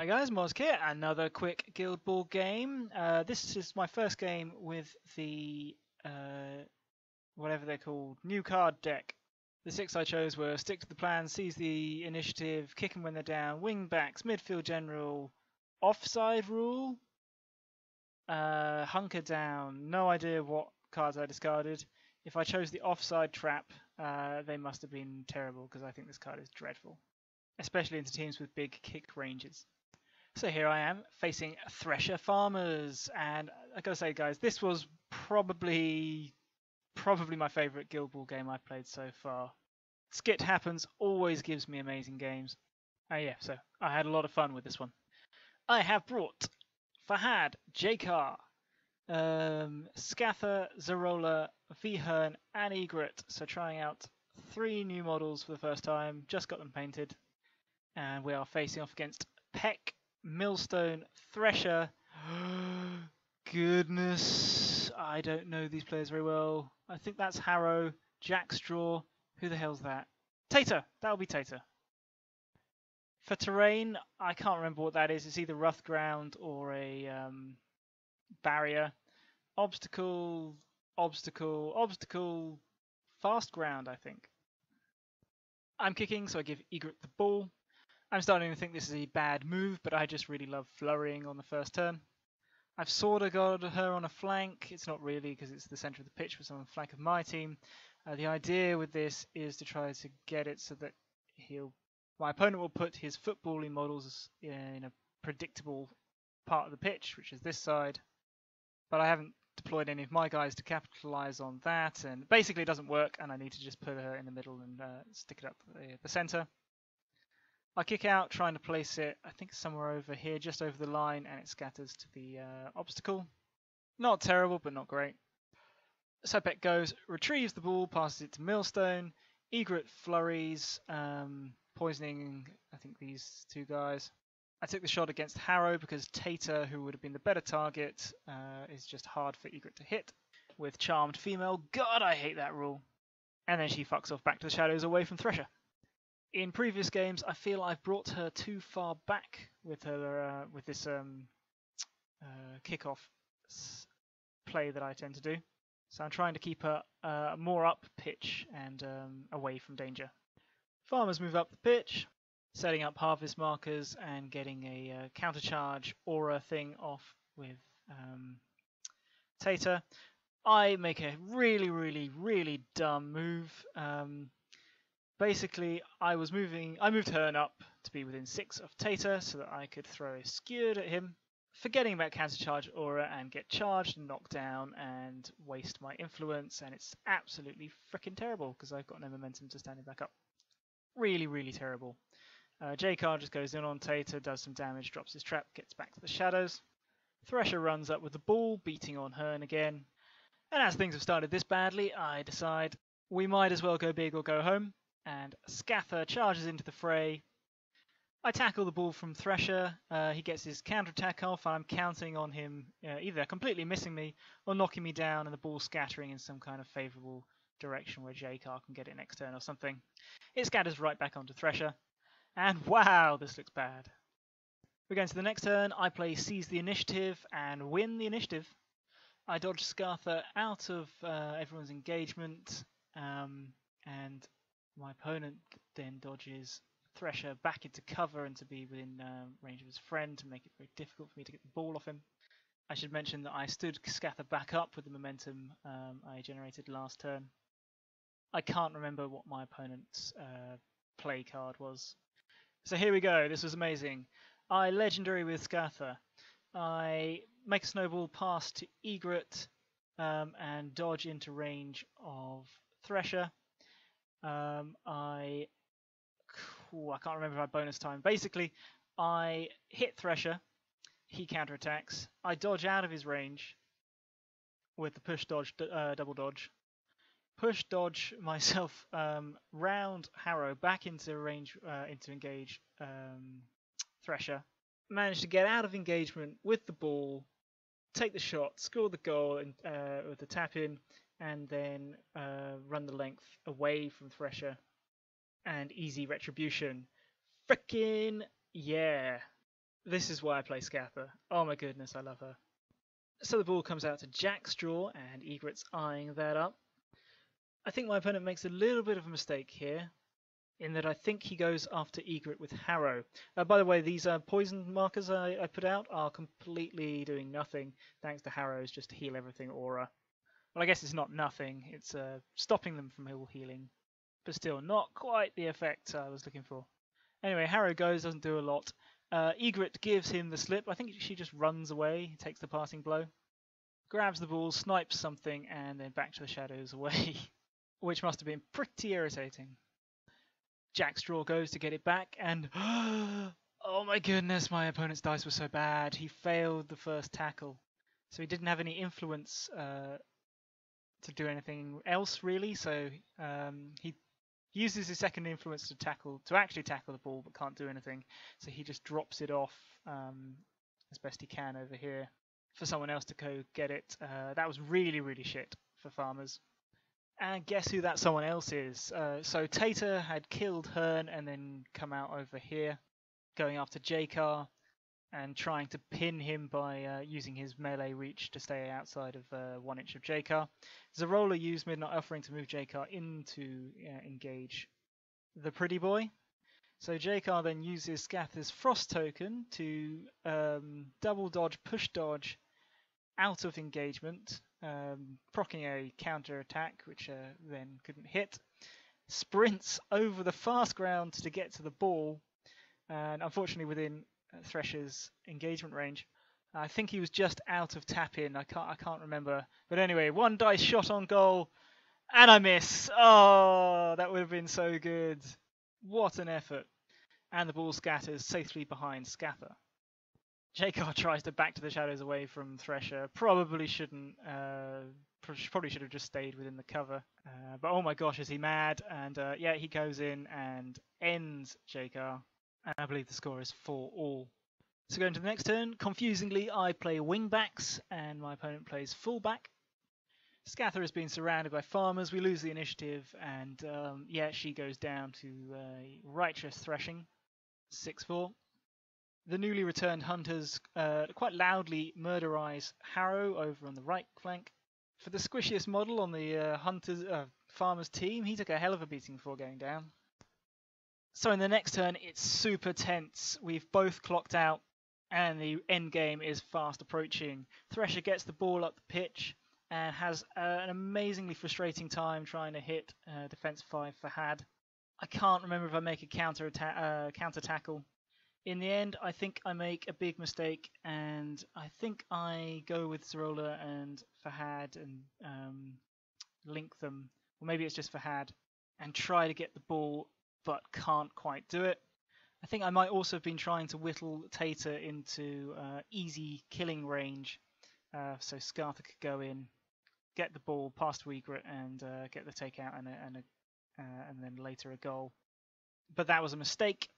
Hi guys, Moz here. Another quick Guild Ball game. This is my first game with the whatever they're called, new card deck. The six I chose were Stick to the Plan, Seize the Initiative, Kick 'em when they're down, Wing Backs, Midfield General, Offside Rule, Hunker Down. No idea what cards I discarded. If I chose the Offside Trap, they must have been terrible because I think this card is dreadful, especially into teams with big kick ranges. So here I am facing Thresher Farmers, and I gotta say, guys, this was probably my favourite Guild Ball game I've played so far. Skit Happens always gives me amazing games. Yeah, so I had a lot of fun with this one. I have brought Fahad, Jakar, Scather, Zarola, Vhern, and Egret. So trying out 3 new models for the first time, just got them painted. And we are facing off against Peck, Millstone, Thresher. Goodness, I don't know these players very well. I think that's Harrow, Jackstraw. Who the hell's that? Tater! That'll be Tater. For terrain, I can't remember what that is. It's either rough ground or a barrier. Obstacle, obstacle, obstacle, fast ground, I think. I'm kicking, so I give Egret the ball. I'm starting to think this is a bad move, but I just really love flurrying on the first turn. I've sort of got her on a flank. It's not really because it's the centre of the pitch, but it's on the flank of my team. The idea with this is to try to get it so that my opponent will put his footballing models in a predictable part of the pitch, which is this side. But I haven't deployed any of my guys to capitalise on that, and basically it doesn't work, and I need to just put her in the middle and stick it up the centre. I kick out, trying to place it, I think somewhere over here, just over the line, and it scatters to the obstacle. Not terrible, but not great. So Peck goes, retrieves the ball, passes it to Millstone. Egret flurries, poisoning, I think, these 2 guys. I took the shot against Harrow because Tater, who would have been the better target, is just hard for Egret to hit. With Charmed Female, God, I hate that rule. And then she fucks off back to the shadows away from Thresher. In previous games, I feel I've brought her too far back with her with this kickoff play that I tend to do. So I'm trying to keep her more up pitch and away from danger. Farmers move up the pitch, setting up harvest markers and getting a counter charge aura thing off with Tater. I make a really dumb move. Basically, I moved Hern up to be within 6 of Tater so that I could throw a skewered at him, forgetting about counter charge aura and get charged and knocked down and waste my influence, and it's absolutely freaking terrible because I've got no momentum to standing back up. Really terrible. Jakar just goes in on Tater, does some damage, drops his trap, gets back to the shadows. Thresher runs up with the ball, beating on Hern again. And as things have started this badly, I decide we might as well go big or go home. And Scather charges into the fray. I tackle the ball from Thresher. He gets his counterattack off, and I'm counting on him either completely missing me or knocking me down and the ball scattering in some kind of favourable direction where Jakar can get it next turn or something. It scatters right back onto Thresher. And wow, this looks bad. We're going to the next turn. I play Seize the Initiative and win the initiative. I dodge Scather out of everyone's engagement, and my opponent then dodges Thresher back into cover and to be within range of his friend to make it very difficult for me to get the ball off him. I should mention that I stood Scather back up with the momentum I generated last turn. I can't remember what my opponent's play card was. So here we go, this was amazing. I legendary with Scather. I make a snowball pass to Egret and dodge into range of Thresher. I can't remember my bonus time. Basically, I hit Thresher, he counterattacks. I dodge out of his range with the push dodge, double dodge. Push dodge myself round Harrow back into range into engage Thresher. Managed to get out of engagement with the ball, take the shot, score the goal with the tap in, and then run the length away from Thresher and easy retribution. Frickin' yeah! This is why I play Scather. Oh my goodness, I love her. So the ball comes out to Jack's draw, and Egret's eyeing that up. I think my opponent makes a little bit of a mistake here, in that I think he goes after Egret with Harrow. By the way, these poison markers I put out are completely doing nothing, thanks to Harrow's just to heal everything aura. Well, I guess it's not nothing, it's stopping them from all healing, but still not quite the effect I was looking for. Anyway, Harrow goes, doesn't do a lot. Egret gives him the slip. I think she just runs away, takes the passing blow, grabs the ball, snipes something, and then back to the shadows away, which must have been pretty irritating. Jack's draw goes to get it back, and oh my goodness, my opponent's dice were so bad. He failed the first tackle, so he didn't have any influence to do anything else really. So he uses his second influence to actually tackle the ball, but can't do anything. So he just drops it off as best he can over here for someone else to go get it. That was really, really shit for farmers. And guess who that someone else is? So Tater had killed Hearn and then come out over here, going after Jakar and trying to pin him by using his melee reach to stay outside of 1 inch of Jakar. Zarola used Midnight Offering to move Jakar into engage the pretty boy. So Jakar then uses Scather's Frost token to double dodge, push dodge out of engagement, proccing a counter attack, which then couldn't hit. Sprints over the fast ground to get to the ball, and unfortunately within Thresher's engagement range. I think he was just out of tap in. I can't remember. But anyway, 1 dice shot on goal, and I miss. Oh, that would have been so good. What an effort. And the ball scatters safely behind Scather. Jakar tries to back to the shadows away from Thresher. Probably shouldn't. Probably should have just stayed within the cover. But oh my gosh, is he mad? And yeah, he goes in and ends Jakar. And I believe the score is 4-all. So going to the next turn, confusingly, I play wingbacks and my opponent plays fullback. Scather has been surrounded by farmers. We lose the initiative, and yeah, she goes down to righteous threshing, 6-4. The newly returned hunters quite loudly murderize Harrow over on the right flank. For the squishiest model on the farmers team, he took a hell of a beating before going down. So in the next turn, it's super tense. We've both clocked out, and the end game is fast approaching. Thresher gets the ball up the pitch and has an amazingly frustrating time trying to hit defense 5 for Had. I can't remember if I make a counter tackle. In the end, I think I make a big mistake, and I think I go with Zarola and Fahad and link them, or maybe it's for Fahad, and try to get the ball, but can't quite do it. I think I might also have been trying to whittle Tater into easy killing range, so Scartha could go in, get the ball past Egret, and get the takeout and then later a goal. But that was a mistake.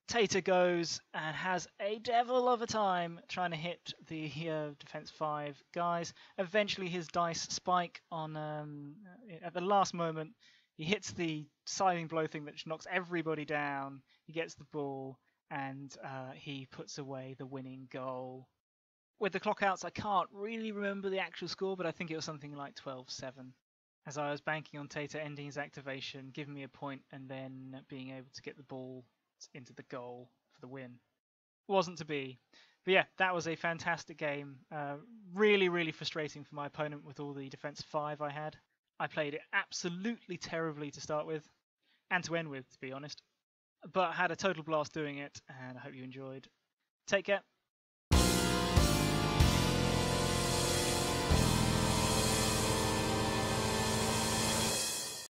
Tater goes and has a devil of a time trying to hit the defense 5 guys. Eventually his dice spike on at the last moment. He hits the scything blow thing that knocks everybody down. He gets the ball and he puts away the winning goal. With the clock outs, I can't really remember the actual score, but I think it was something like 12-7. As I was banking on Tater ending his activation, giving me a point, and then being able to get the ball into the goal for the win. Wasn't to be. But yeah, that was a fantastic game. Really, really frustrating for my opponent with all the defense 5 I had. I played it absolutely terribly to start with, and to end with, to be honest. But I had a total blast doing it, and I hope you enjoyed. Take care.